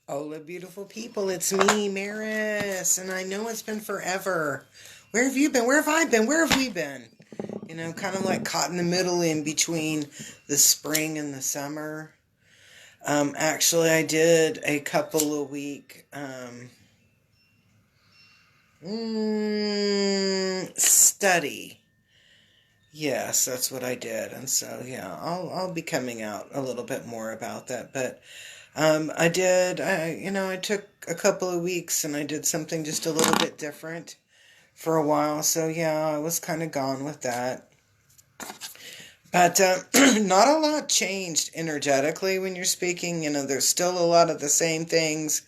Hola, beautiful people. It's me, Maris, and I know it's been forever. Where have you been? Where have I been? Where have we been? Kind of like caught in the middle in between the spring and the summer. Actually, I did a couple of week study. Yes, that's what I did, and so yeah, I'll be coming out a little bit more about that. But I did. I took a couple of weeks and I did something just a little bit different for a while. So yeah, I was kind of gone with that. But not a lot changed energetically when you're speaking. There's still a lot of the same things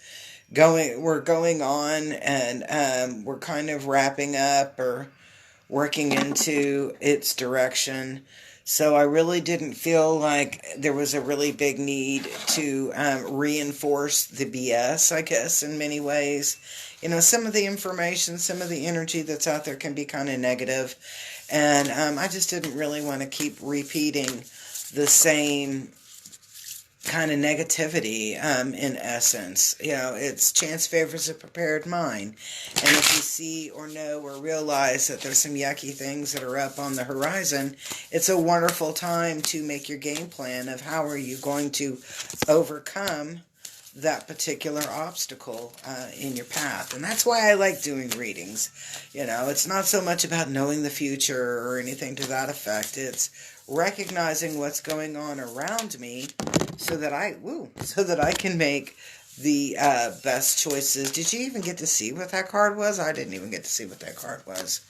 going on, and we're kind of wrapping up or working into its direction. So I really didn't feel like there was a really big need to reinforce the BS, I guess, in many ways. Some of the information, some of the energy that's out there can be kind of negative. And I just didn't really want to keep repeating the same kind of negativity in essence. It's chance favors a prepared mind. And if you see or know or realize that there's some yucky things that are up on the horizon, it's a wonderful time to make your game plan of how are you going to overcome that particular obstacle in your path. And that's why I like doing readings. It's not so much about knowing the future or anything to that effect. It's recognizing what's going on around me so that I can make the best choices. Did you even get to see what that card was? I didn't even get to see what that card was.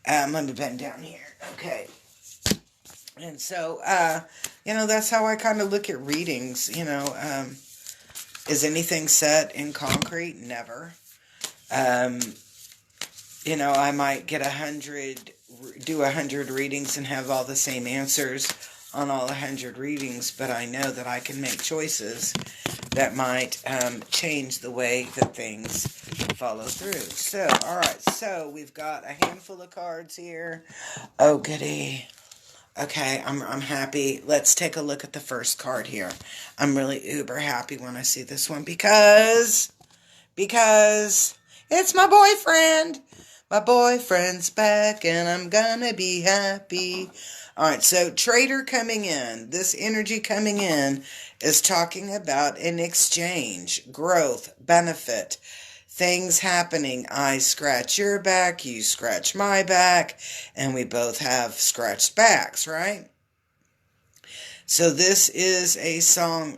Let me bend down here. Okay. And so, that's how I kind of look at readings. Is anything set in concrete? Never. Um, I might do 100 readings and have all the same answers on all 100 readings, but I know that I can make choices that might change the way that things follow through. So, all right, so we've got a handful of cards here. Oh, goody. Okay, I'm happy. Let's take a look at the first card here. I'm really uber happy when I see this one because it's my boyfriend. My boyfriend's back and I'm gonna be happy. All right, so trader coming in. This energy coming in is talking about an exchange, growth, benefit, things happening. I scratch your back, you scratch my back, and we both have scratched backs, right? So this is a song.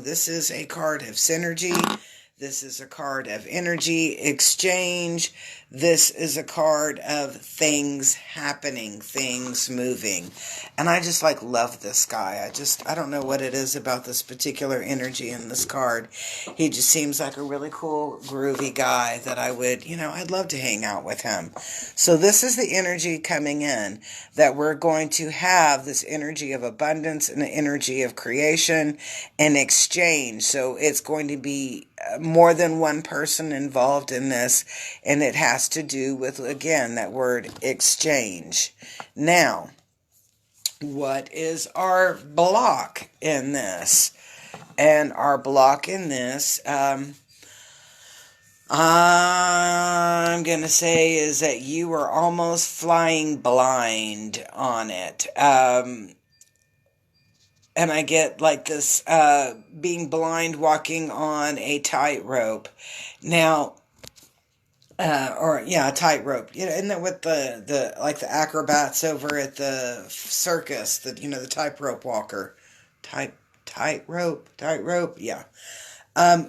This is a card of synergy. This is a card of energy exchange. This is a card of things happening, things moving. And I just love this guy. I don't know what it is about this particular energy in this card. He just seems like a really cool, groovy guy that I'd love to hang out with him. So this is the energy coming in, that we're going to have this energy of abundance and the energy of creation and exchange. So it's going to be more than one person involved in this, and it has to do with, again, that word exchange. Now, what is our block in this? And our block in this, I'm going to say, is that you are almost flying blind on it. And I get this being blind walking on a tightrope. Now, a tightrope. Isn't that what the acrobats over at the circus, the tightrope walker, tightrope, yeah.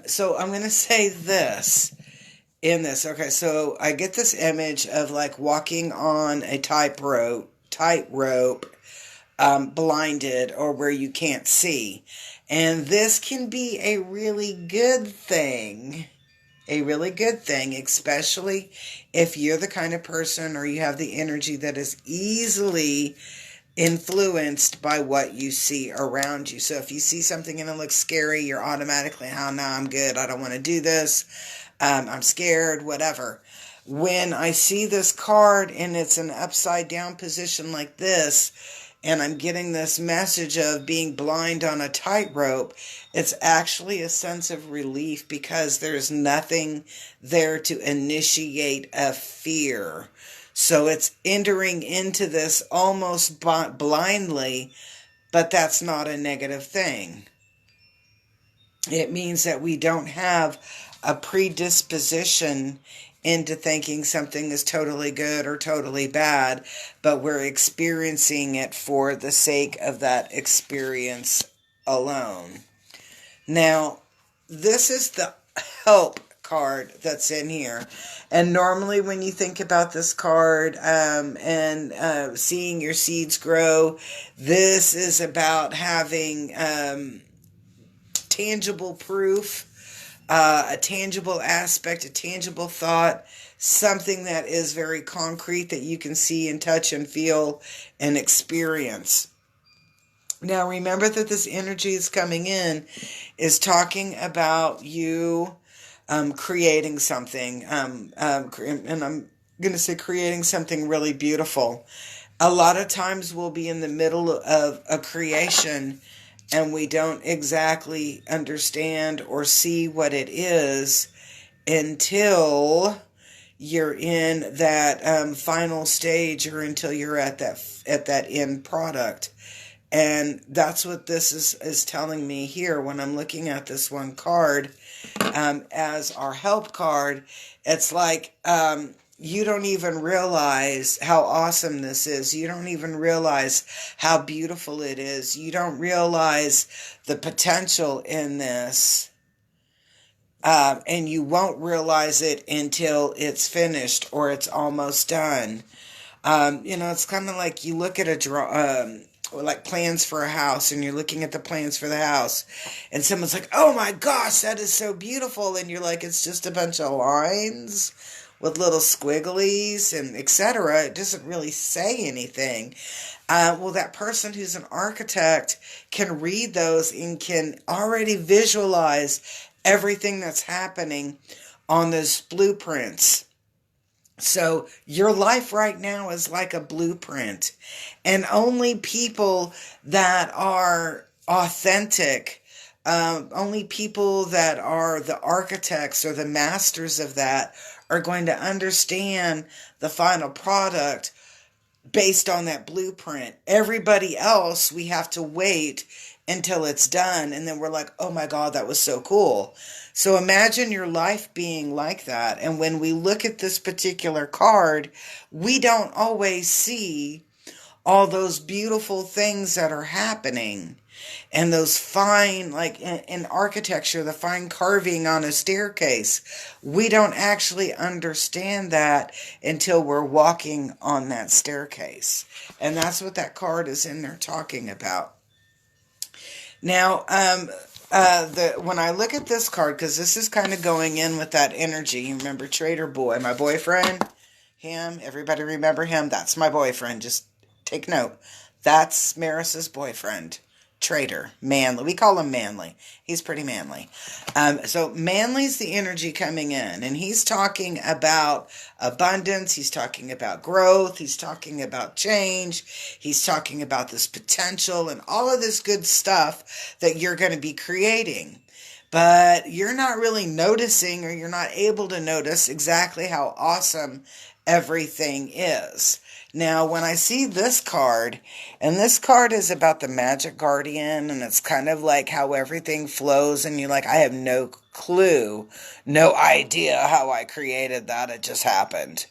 So I'm gonna say this in this. Okay, so I get this image of walking on a tightrope, blinded or where you can't see, and this can be a really good thing. A really good thing, especially if you're the kind of person or you have the energy that is easily influenced by what you see around you. So if you see something and it looks scary, you're automatically, oh, no, I'm good. I don't want to do this. I'm scared, whatever. When I see this card and it's an upside down position like this, and I'm getting this message of being blind on a tightrope, it's actually a sense of relief because there's nothing there to initiate a fear. So it's entering into this almost blindly, but that's not a negative thing. It means that we don't have a predisposition into thinking something is totally good or totally bad, but we're experiencing it for the sake of that experience alone. Now, this is the help card that's in here. And normally when you think about this card and seeing your seeds grow, this is about having tangible proof, a tangible aspect, a tangible thought, something that is very concrete that you can see and touch and feel and experience. Now remember that this energy is coming in is talking about you creating something, and I'm going to say creating something really beautiful. A lot of times we'll be in the middle of a creation and we don't exactly understand or see what it is until you're in that final stage or until you're at that end product. And that's what this is telling me here when I'm looking at this one card as our help card. It's like you don't even realize how awesome this is. You don't even realize how beautiful it is. You don't realize the potential in this. And you won't realize it until it's finished or it's almost done. It's kind of like you look at like plans for a house, and you're looking at the plans for the house, and someone's like, oh my gosh, that is so beautiful. And you're like, it's just a bunch of lines with little squigglies and etc. It doesn't really say anything. Well, that person who's an architect can read those and can already visualize everything that's happening on those blueprints. So your life right now is like a blueprint, and only people that are authentic, only people that are the architects or the masters of that are going to understand the final product based on that blueprint. Everybody else, we have to wait until it's done, and then we're like, oh my God, that was so cool. So imagine your life being like that. And when we look at this particular card, we don't always see all those beautiful things that are happening. And those fine, like in architecture, the fine carving on a staircase. We don't actually understand that until we're walking on that staircase. And that's what that card is in there talking about. Now, when I look at this card, because this is kind of going in with that energy, you remember Trader Boy, my boyfriend, him, everybody remember him? That's my boyfriend. Just take note. That's Maris's boyfriend. Trader, Manly. We call him Manly. He's pretty manly. So Manly's the energy coming in, and he's talking about abundance. He's talking about growth. He's talking about change. He's talking about this potential and all of this good stuff that you're going to be creating. But you're not really noticing, or you're not able to notice exactly how awesome everything is. Now, when I see this card, and this card is about the Magic Guardian, and it's kind of like how everything flows, and you're like, I have no clue, no idea how I created that. It just happened.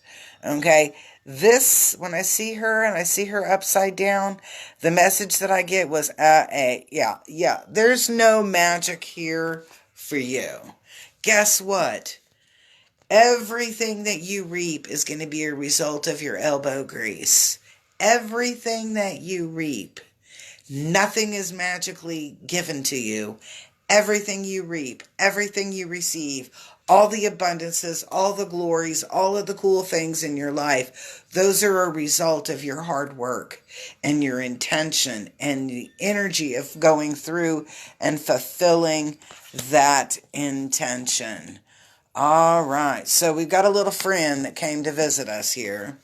Okay? This, when I see her, and I see her upside down, the message that I get was, yeah, there's no magic here for you. Guess what? Everything that you reap is going to be a result of your elbow grease. Everything that you reap. Nothing is magically given to you. Everything you reap, everything you receive, all the abundances, all the glories, all of the cool things in your life, those are a result of your hard work and your intention and the energy of going through and fulfilling that intention. All right, so we've got a little friend that came to visit us here.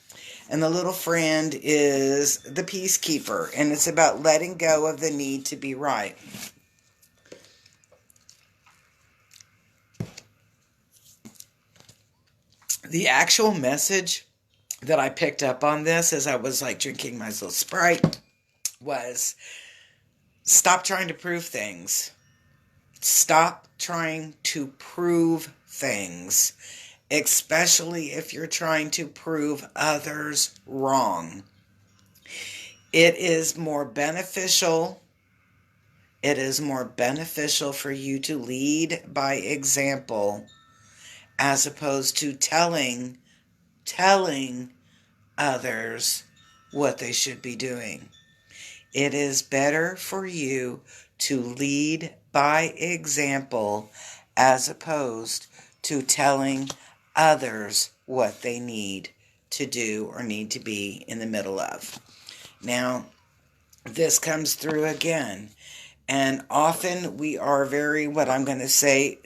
And the little friend is the peacekeeper, and it's about letting go of the need to be right. The actual message that I picked up on this as I was like drinking my little Sprite was, stop trying to prove things. Stop trying to prove things, especially if you're trying to prove others wrong. It is more beneficial for you to lead by example as opposed to telling others what they should be doing. It is better for you to lead by example as opposed to telling others what they need to do or need to be in the middle of. Now, this comes through again. And often we are very, what I'm going to say,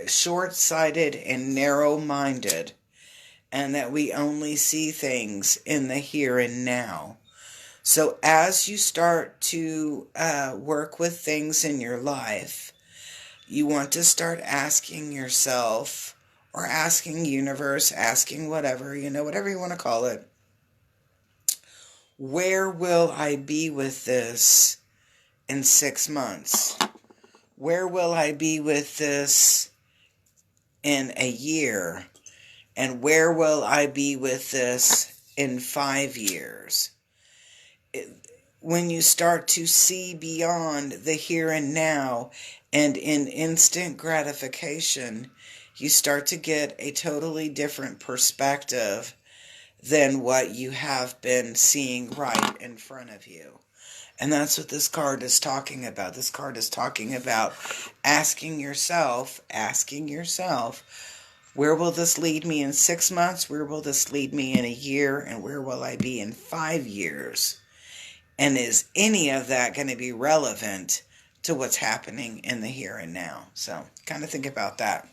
short-sighted and narrow-minded. And that we only see things in the here and now. So as you start to work with things in your life, you want to start asking yourself, or asking universe, asking whatever, whatever you want to call it, where will I be with this in 6 months? Where will I be with this in a year? And where will I be with this in 5 years? When you start to see beyond the here and now and in instant gratification, you start to get a totally different perspective than what you have been seeing right in front of you. And that's what this card is talking about. This card is talking about asking yourself, where will this lead me in 6 months? Where will this lead me in a year? And where will I be in 5 years? And is any of that going to be relevant to what's happening in the here and now? So kind of think about that.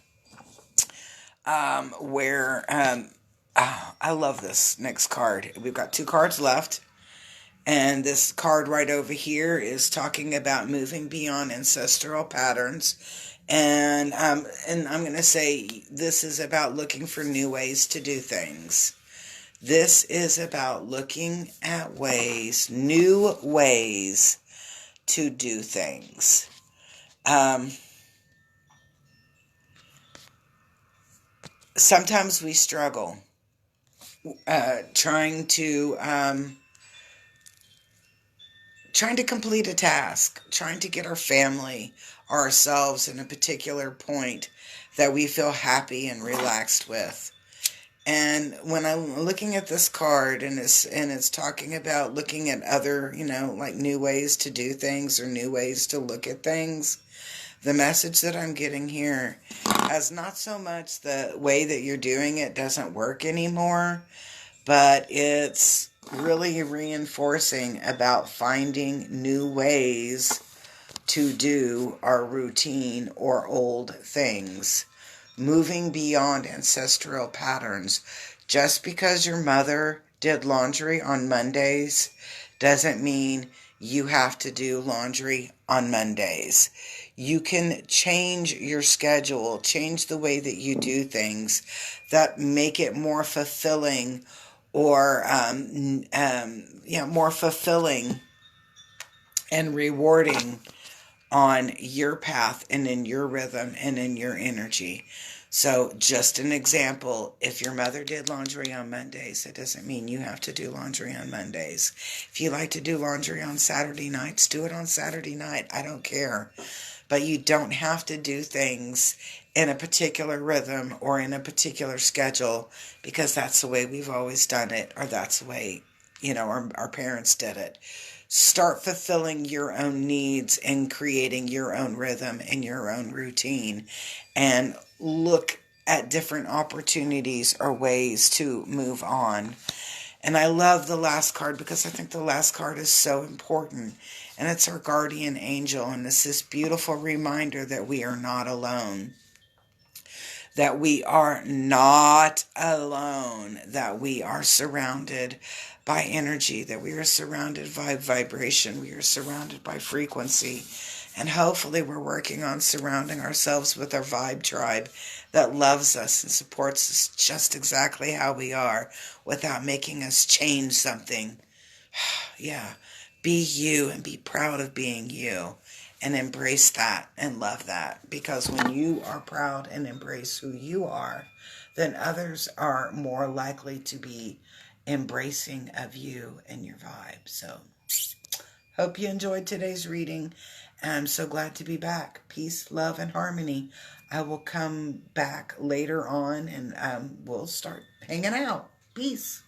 I love this next card. We've got 2 cards left. And this card right over here is talking about moving beyond ancestral patterns. And I'm going to say this is about looking for new ways to do things. This is about looking at new ways to do things. Sometimes we struggle trying to complete a task, trying to get our family or ourselves in a particular point that we feel happy and relaxed with. And when I'm looking at this card and it's talking about looking at other, like new ways to do things or new ways to look at things, the message that I'm getting here has not so much the way that you're doing it doesn't work anymore, but it's really reinforcing about finding new ways to do our routine or old things. Moving beyond ancestral patterns. Just because your mother did laundry on Mondays doesn't mean you have to do laundry on Mondays. You can change your schedule, change the way that you do things that make it more fulfilling or more fulfilling and rewarding on your path and in your rhythm and in your energy. So just an example, if your mother did laundry on Mondays, it doesn't mean you have to do laundry on Mondays. If you like to do laundry on Saturday nights, do it on Saturday night. I don't care. But you don't have to do things in a particular rhythm or in a particular schedule because that's the way we've always done it, or that's the way, our parents did it. Start fulfilling your own needs and creating your own rhythm and your own routine, and look at different opportunities or ways to move on. And I love the last card because I think the last card is so important. And it's our guardian angel. And it's this beautiful reminder that we are not alone. that we are not alone, that we are surrounded by energy, that we are surrounded by vibration, we are surrounded by frequency. And hopefully, we're working on surrounding ourselves with our vibe tribe that loves us and supports us just exactly how we are without making us change something. Yeah, be you and be proud of being you and embrace that and love that. Because when you are proud and embrace who you are, then others are more likely to be embracing of you and your vibe. So, hope you enjoyed today's reading. And I'm so glad to be back. Peace, love, and harmony. I will come back later on and we'll start hanging out. Peace.